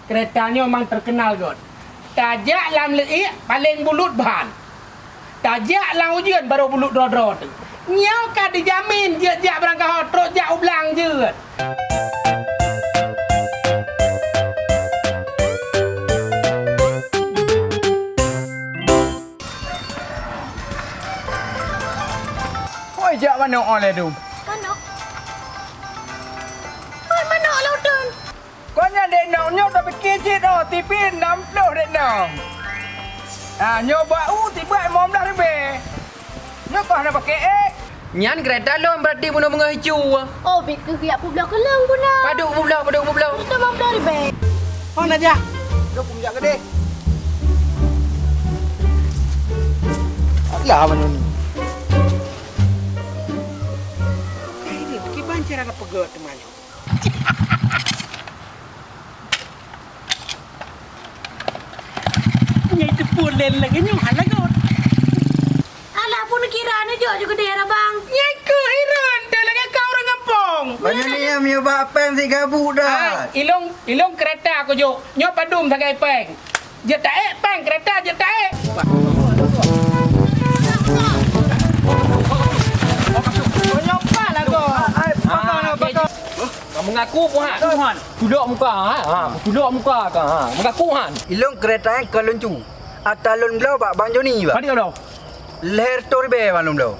Keretanya memang terkenal kot. Tajak lam leik paling bulut bahan. Tajak lam ujian baru bulut dro-dro tu. Nyau kan dijamin jak berangkat hotrok jak ublang je. Oi, jak mana oleh tu? Mana? Mana lautun? Kau dek nong nyok tapi kecil oh, tipin 60 dek nong. Nyok bau tiba mom dah lebih. Nyok kau nak pakai Nyan kereta lo berarti bunuh bunga hijau. Oh, bik ke kiak pula kelang pula. Paduk bulau. Kita mau dari bek. Oh najak. Kau pun jak gede. Lah mana ni? Ini kiban cara nak pegot teman. Nyai tu pun len lagi nyung hal lagi. Alah pun kiranya juga daerah bang. Nyai ke heran dah lagi kau orang kampung. Banyak ni yang mio bapen si gabuk dah. Ilong kereta aku jo. Nyok padum sagai peng. Je tak peng kereta je tak Nyapa lah kau. Kamu mengaku pun han. Duduk muka duduk muka ka. Mengaku han. Ilong kereta yang kalon cu. Atalon belau bak Bang Joni ba. Mari kau. Leher tor be balum belau.